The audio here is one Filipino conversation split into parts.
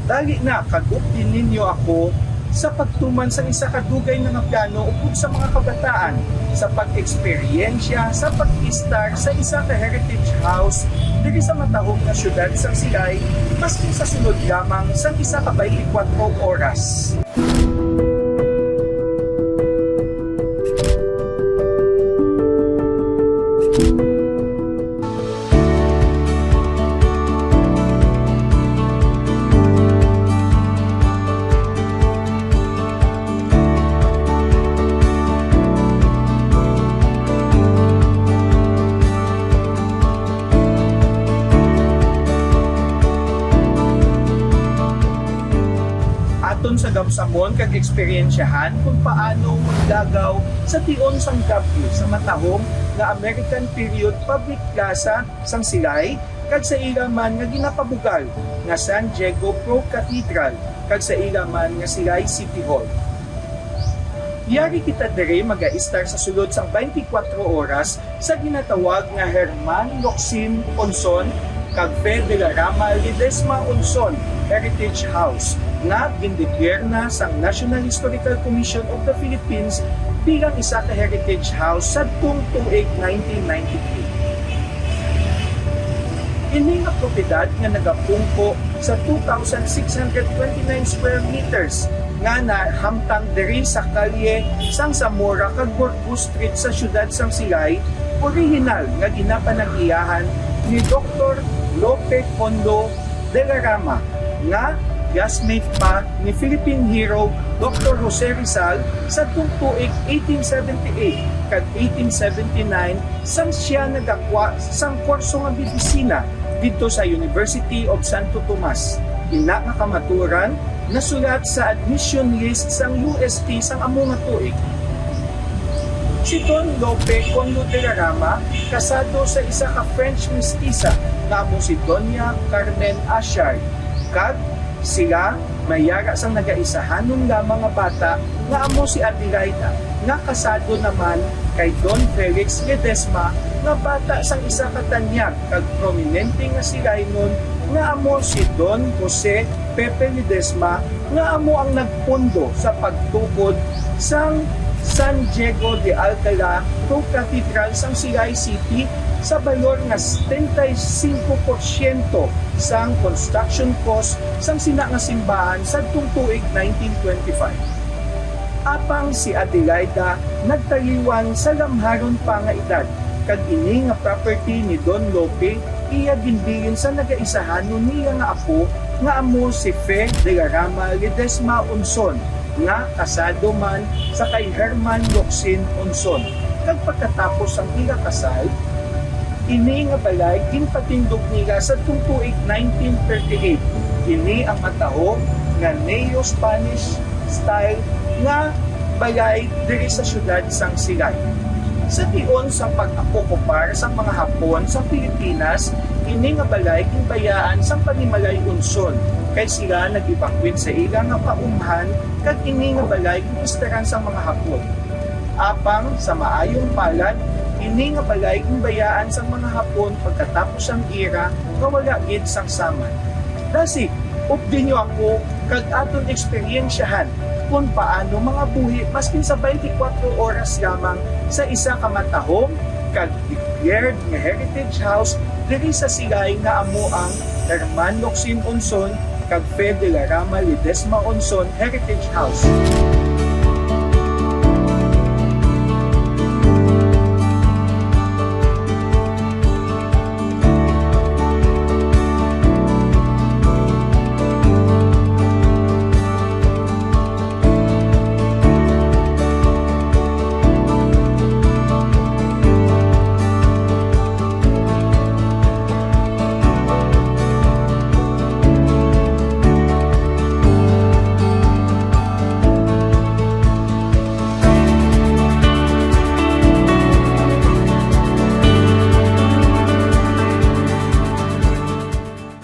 Dali na kagupin ninyo ako sa pagtuman sa isa kadugay nga plano upod sa mga kabataan sa pag-eksperyensya sa pag-istar sa isa ka heritage house diri sa matahong nga syudad sang Silay maski sa sunod lamang sa isa ka 24 oras. Aton sa gamsamon kag eksperyensyahan kung paano maglagaw sa tion sang gabi sa matahong nga American Period Public Plaza sang Silay kag sa ilaman nga ginapabugal nga San Diego Pro Cathedral kag sa ilaman nga Silay City Hall. Yari kita dere maga-istar sa sulod sang 24 oras sa ginatawag nga Herman Locsin Onson kag Fe de la Rama Ledesma Onson Heritage House nga gindeklar na sang National Historical Commission of the Philippines bilang isa ka heritage house sa tuig 1993. Ini nga propiedad nga nagapungko sa 2,629 square meters nga nahamtang diri sa kalye sang Zamora kag Burgos Street sa syudad sang Silay, orihinal nga ginapanagiyahan ni Dr. Lope Condo de la Rama nga classmate pa ni Philippine hero Dr. Jose Rizal sa tuig 1878 kag 1879 sang siya nagakwa sang kurso nga medisina dito sa University of Santo Tomas. Ina nga kamaturan nasulat sa admission list sang UST sang amo nga tuig. Si Don Lope Condo de la Rama kasado sa isa ka French mestiza nga amo si Doña Carmen Ashard kag sila mayara sang nagaisahanon lamang nga bata nga amo si Adelaida nga kasado naman kay Don Felix Ledesma nga bata sang isa ka tanyag kag prominente nga Silaynon nga amo si Don Jose Pepe Ledesma nga amo ang nagpundo sa pagtukod sang San Diego de Alcala Pro Cathedral sang Silay City sa balor nga 75% sang construction cost sang sina nga simbahan sa tuig 1925. Apang si Adelaida nagtaliwan sa lamharon pa nga edad kag ini nga property ni Don Lope iya ginbilin sa nagaisahanon niya nga apo nga amo si Fe de la Rama Ledesma Onson nga kasado man sa kay Herman Locsin Onson. Kag pagkatapos ang ila kasal, ini nga balay ginpatindog nila sa tuig 1938. Ini ang matahong nga neo-Spanish style nga balay diri sa syudad sang Silay. Sa tion sang pag-okupar sang mga Hapon sa Pilipinas, ini nga balay ginbayaan sang Panimalay Onson kay sila nag-evacuate sa ila nga paumhan kag ini nga balay ginistaran sang mga Hapon. Apang sa maayong palad, ini nga balay ginbayaan sang mga Hapon pagkatapos ang era nga wala gid sang saman. Dasig, updin nyo ako kag aton eksperyensyahan kung paano mga buhi maskin sa 24 oras lamang sa isa ka matahong kag declared nga heritage house diri sa Silay nga amo ang Herman Locsin Onson kag Fe de la Rama Ledesma Onson Heritage House.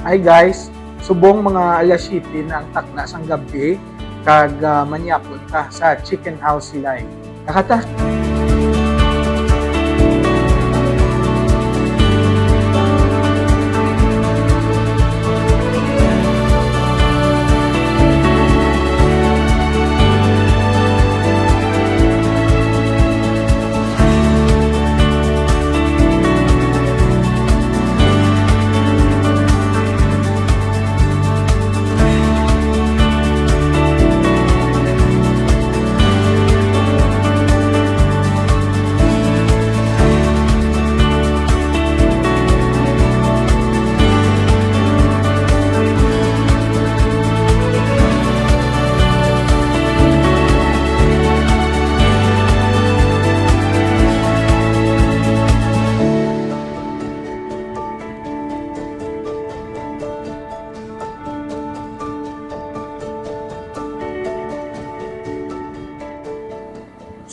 Hi guys, subong mga alas 7 na ang takna sang gabi kag manyapon ta sa Chicken House Silay. Nakata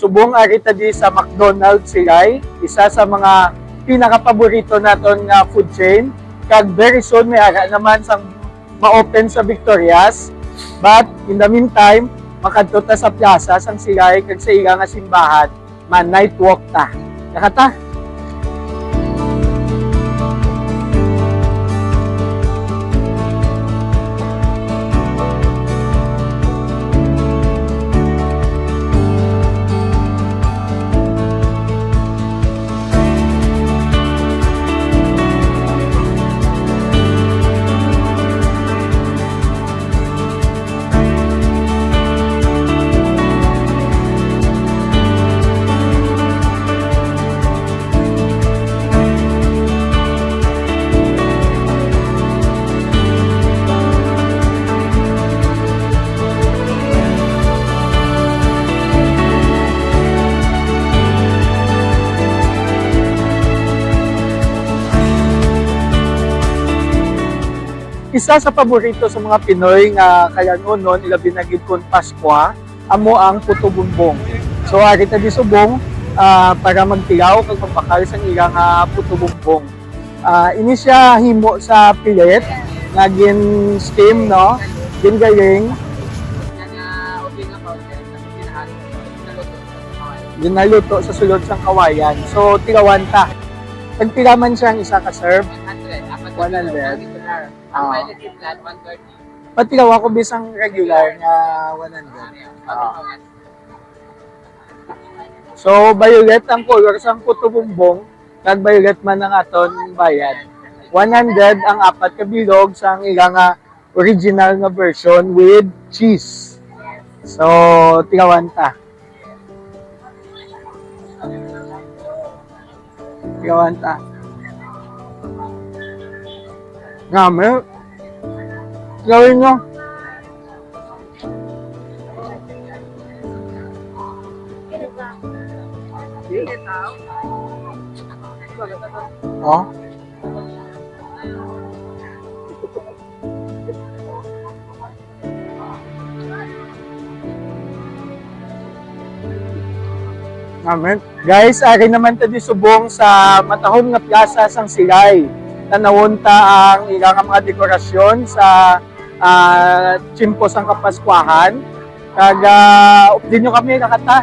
Subong arita di sa McDonald's silay, isa sa mga pinakapaborito naton nga food chain. Kag very soon may ara naman sang ma-open sa Victorias. But in the meantime, makadto ta sa plaza sang silay kag sa iya nga simbahan, man night walk ta. Nakata? Isa sa paborito sa mga Pinoy nga kalanon ilabi na gid kon Pasko, amo ang puto bumbong. So ari ta di subong para magtilaw kag magpakal sa ila nga puto bumbong. Ini siya himo sa pilit nga gin steam no, gin galing. Ginaluto sa sulod sang kawayan. So tilawan ta. Pag tilaman siya ang isa ka serve, 100. Patilaw ako bisang regular nga 100. So violet ang color sang puto bumbong, kag violet man ang aton bayad. 100 ang apat ka bilog sang ila nga original nga version with cheese. So tilawan ta. Tilawan ta. Ngame. Gawin nyo. Oh. Amen. Guys, ari naman ta di subong sa matahom nga plaza sang Silay. Tanawon ta ang ilang mga dekorasyon sa tsimpo sang Kapaskwahan. Kag update nyo kami nakata.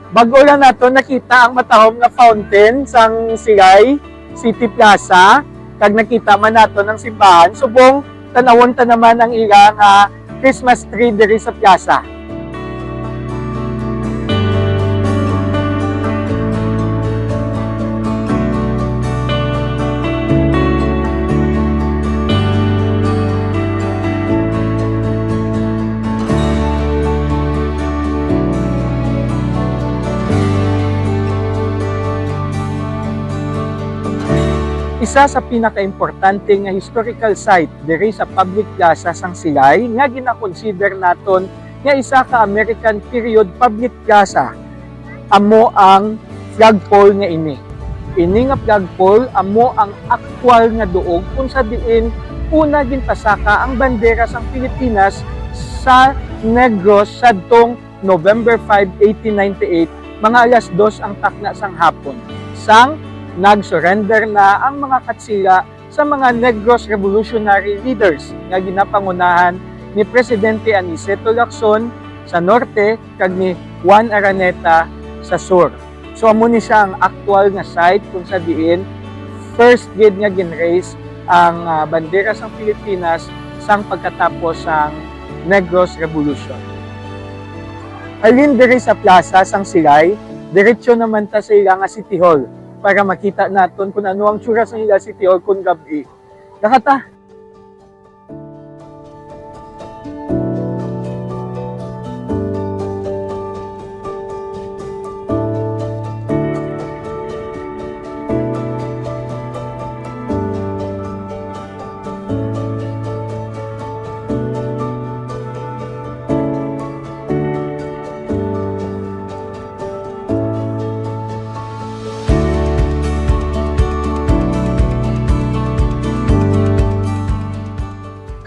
Bago lang nato nakita ang matahom nga fountain sang Silay City Plaza, kag nakita man nato ng simbahan, subong tanawon ta naman ang ilang Christmas tree diri sa plaza. Isa sa pinaka-importante nga historical site diri sa public plaza sang Silay nga gina-consider naton nga isa ka American period public plaza amo ang flagpole nga ini. Ini nga flagpole amo ang aktwal nga duog kung sa diin una ginpasaka ang bandera sang Pilipinas sa Negros sadtong November 5, 1898, mga alas 2 ang takna sang hapon. Sang nag-surrender na ang mga katsila sa mga Negros revolutionary leaders nga ginapangunahan ni Presidente Aniceto Lacson sa norte kag ni Juan Araneta sa sur. So amo ni siya ang actual nga site kung sa diin first gid nga ginraise ang bandera sang Pilipinas sang pagkatapos sang Negros Revolution. Halin diri sa plaza sang Silay, diretso naman ta sa ila nga City Hall para makita naton kung ano ang tsura sa ila City Hall kung gabi. Nakata.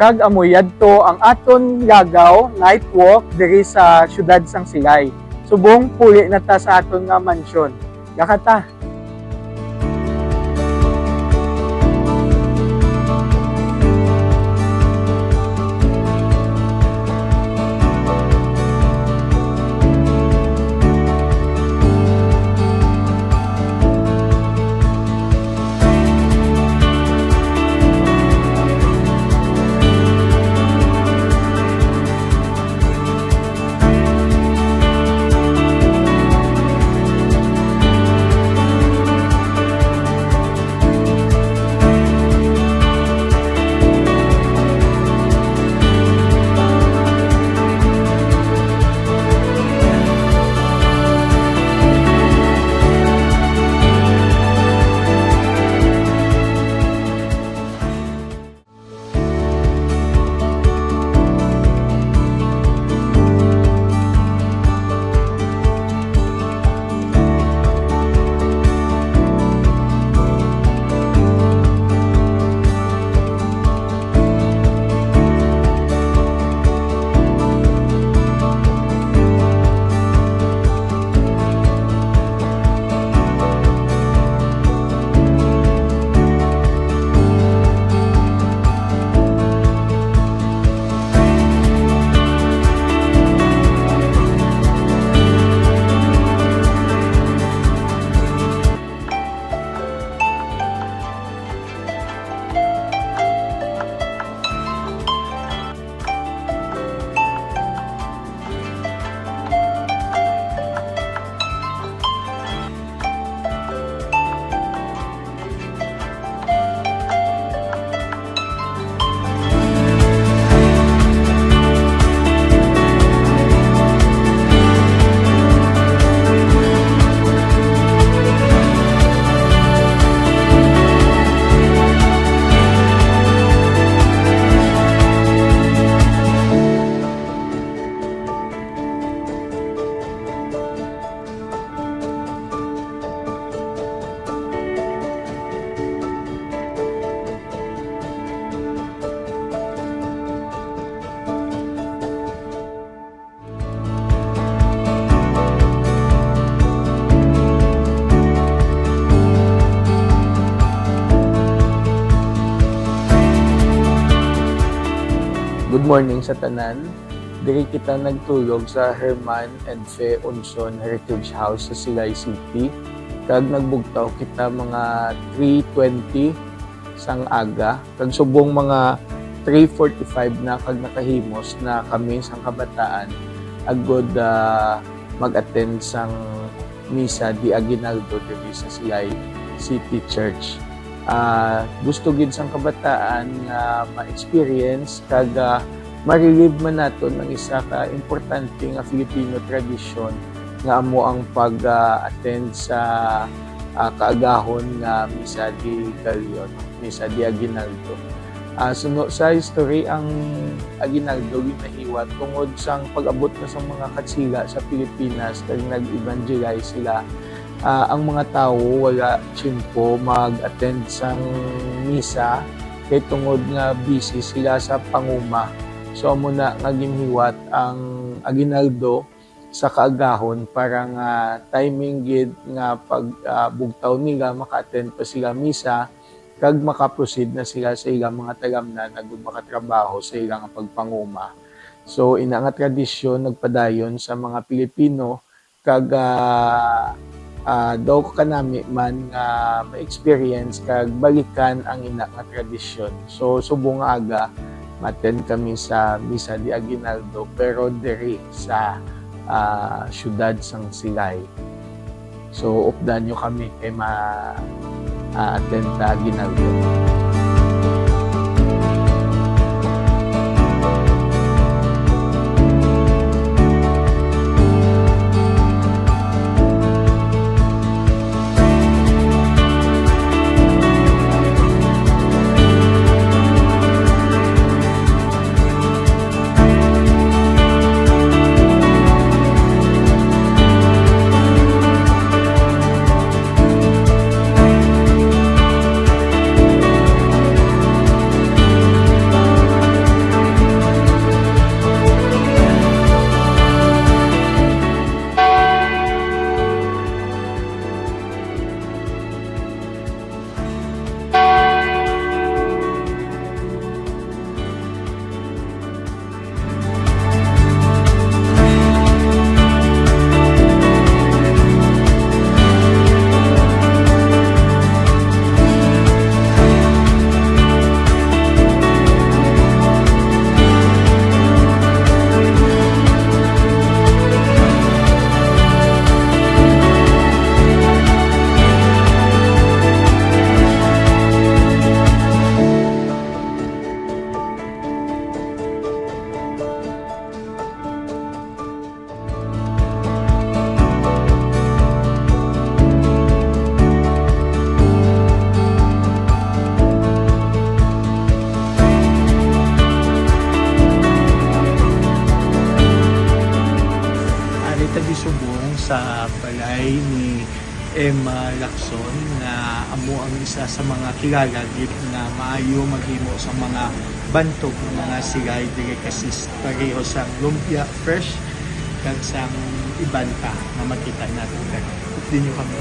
Kag amoy yadto ang aton lagaw night walk diri sa syudad sang Silay. Subong puli na ta sa aton nga mansyon. Yakata. Good morning sa tanan. Diri kita nagtulog sa Herman and Fe Unson Heritage House sa Silay City. Kag nagbugtaw kita mga 3:20 sang aga. Kag subong mga 3:45 na kag nakahimos na kami sang kabataan agod mag-attend sang misa di Aguinaldo diri sa Silay City Church. Gusto gid sang kabataan nga ma-experience kag ma-relive man naton ng isa ka importante nga Filipino tradisyon nga amo ang pag-attend sa kaagahon nga misa di Galion, misa di Aguinaldo. Suno sa history ang Aguinaldo ginahiwat tungod sang pag-abot na sa mga katsila sa Pilipinas kag nag-evangelize sila. Ang mga tao wala tsimpo mag-attend sang misa kay tungod nga busy sila sa panguma. So amo na nga ginhiwat ang Aguinaldo sa kaagahon para nga timing gid nga pagbugtaw nila maka-attend pa sila misa kag maka-proceed na sila sa ilang mga tagamnan agud makatrabaho sa ilang pagpanguma. So ina nga tradisyon nagpadayon sa mga Pilipino kag daw kanami man nga ma-experience kag balikan ang ina nga tradisyon. So subong aga maten kami sa misa di Aguinaldo pero diri sa syudad sang Silay. So updan nyo kami kay ma-attend ta Aguinaldo. sa balay ni Emma Lacson na amo ang isa sa mga kilala gid na maayo maghimo sa mga bantog ng mga sigay diri kasi pareho sa lumpia fresh kag sang ibanta na makita natin dali. Din nyo kami.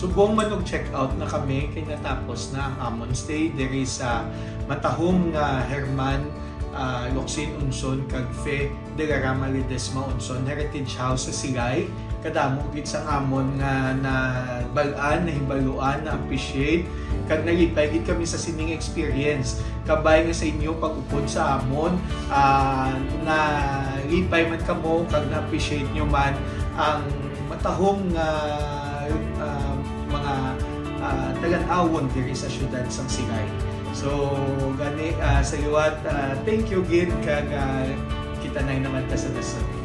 Subong man og check out na kami kay natapos na ang amon stay diri sa matahong nga Herman Locsin Unson kag Fe de la Rama Ledesma Unson Heritage House sa Sigay. Kadamo gid sa amon nga na bal-an, na himbaluan, na appreciate kag nalipay gid kami sa sining experience. Kabay nga sa inyo pag-upod sa amon, na lipay man kamo kag na-appreciate nyo man ang matahong mga tagan-awon diri sa syudad sang Sigay. So gani sa liwat, thank you gid kag kita na naman ta sa dasal.